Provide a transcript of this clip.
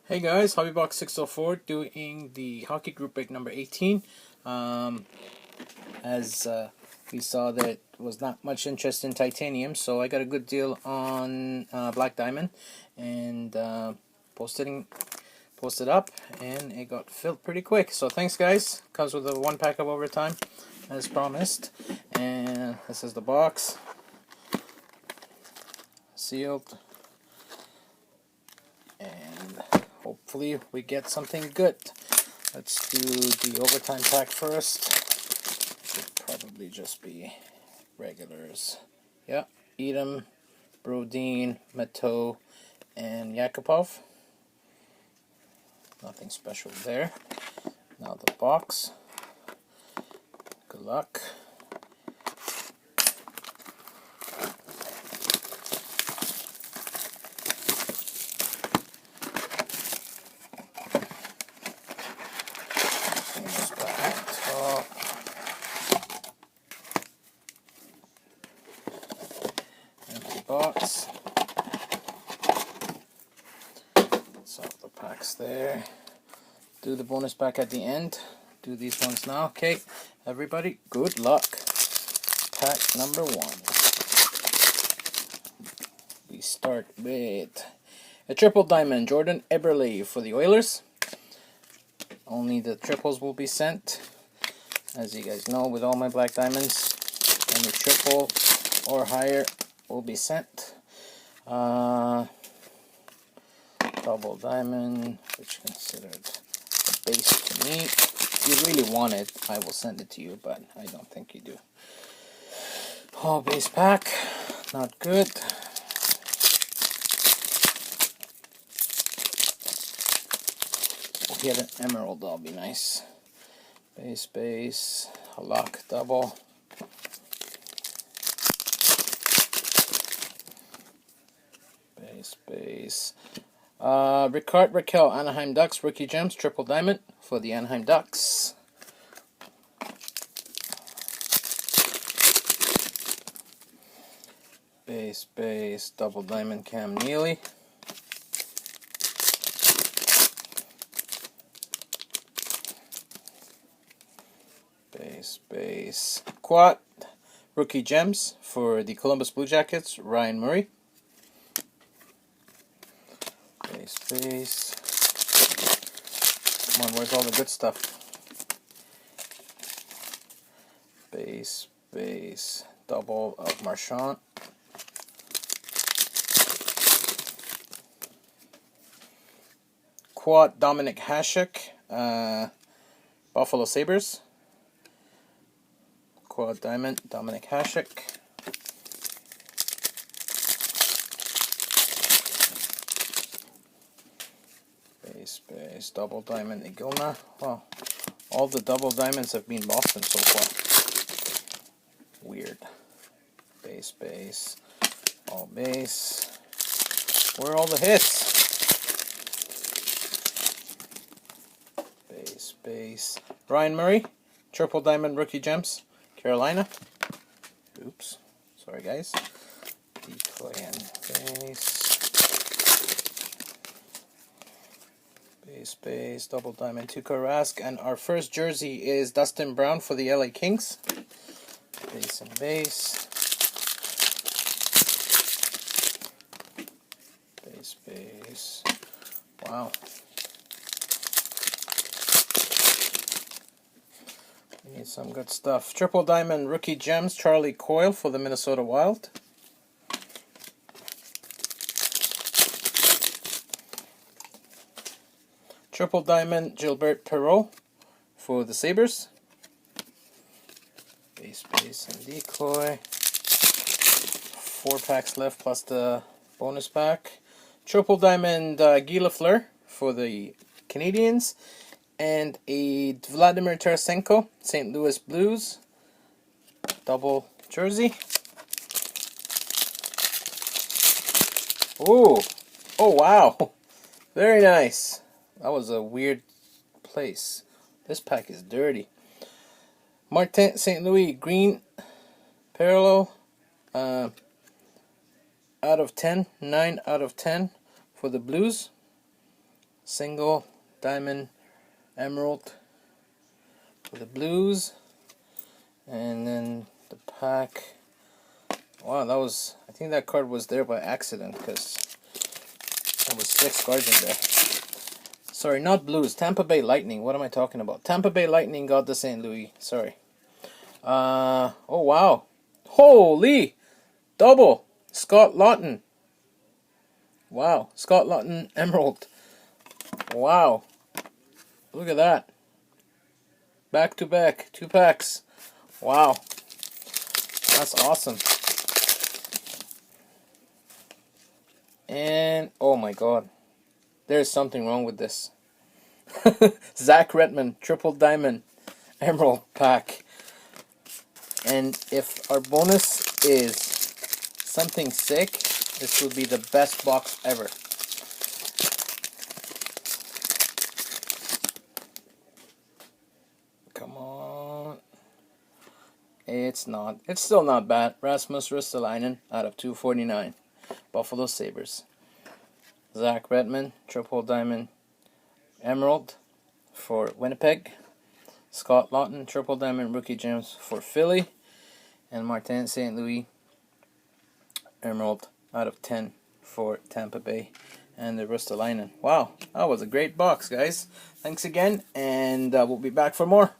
Hey guys, HobbyBox604 doing the hockey group break number 18. As we saw, that was not much interest in titanium, so I got a good deal on black diamond and posted up, and it got filled pretty quick. So thanks guys. Comes with a 1 pack of overtime as promised, and this is the box, sealed, and hopefully we get something good. Let's do the overtime pack first. Should probably just be regulars. Yeah, Edom, Brodin, Mojo, and Yakupov. Nothing special there. Now the box. Good luck. Empty box. So the packs there. Do the bonus pack at the end. Do these ones now. Okay, everybody, good luck. Pack number 1. We start with a triple diamond, Jordan Eberle for the Oilers. Only the triples will be sent. As you guys know, with all my black diamonds, any triple or higher will be sent. Double diamond, which is considered a base to me. If you really want it, I will send it to you, but I don't think you do. All base pack, not good. If you had an emerald, that'll be nice. Base, lock double. Base. Ricard Raquel, Anaheim Ducks, rookie gems, triple diamond for the Anaheim Ducks. Base, double diamond, Cam Neely. Base, quad, rookie gems for the Columbus Blue Jackets, Ryan Murray. Base. Come on, where's all the good stuff? Base, double of Marchand. Quad, Dominic Hasek, Buffalo Sabres. Quad diamond, Dominic Hasek. Base, double diamond, Igona. Well, all the double diamonds have been Boston so far. Weird. Base, all base. Where are all the hits? Base. Ryan Murray, triple diamond, rookie gems, Carolina. Oops, sorry guys. Decoy and base, double diamond, Tuukka Rask, and our first jersey is Dustin Brown for the LA Kings. Base and base. Base. Wow. We need some good stuff. Triple diamond, rookie gems, Charlie Coyle for the Minnesota Wild. Triple diamond, Gilbert Perreault for the Sabres. Base and decoy. 4 packs left plus the bonus pack. Triple diamond, Guy Lafleur for the Canadiens. And a Vladimir Tarasenko, St. Louis Blues. Double jersey. Ooh. Oh wow. Very nice. That was a weird place. This pack is dirty. Martin St. Louis green parallel, out of 10, 9 out of 10 for the Blues. single diamond emerald for the blues, and then the pack. Wow, that was, I think that card was there by accident because there was 6 cards in there. Sorry, not blues, Tampa Bay Lightning. What am I talking about? Tampa Bay Lightning got the St. Louis. Sorry. Oh wow. Holy! Double! Scott Laughton. Wow, Scott Laughton Emerald. Wow. Look at that. Back to back, 2 packs. Wow. That's awesome. And, oh my god. There's something wrong with this. Zach Redmond, Triple Diamond Emerald pack. And if our bonus is something sick, this would be the best box ever. Come on. It's not. It's still not bad. Rasmus Ristolainen out of 249. Buffalo Sabres. Zach Redmond, Triple Diamond Emerald for Winnipeg. Scott Laughton, Triple Diamond Rookie Gems for Philly. And Martin St. Louis Emerald out of 10 for Tampa Bay. And the Ristolainen. Wow, that was a great box, guys. Thanks again, and we'll be back for more.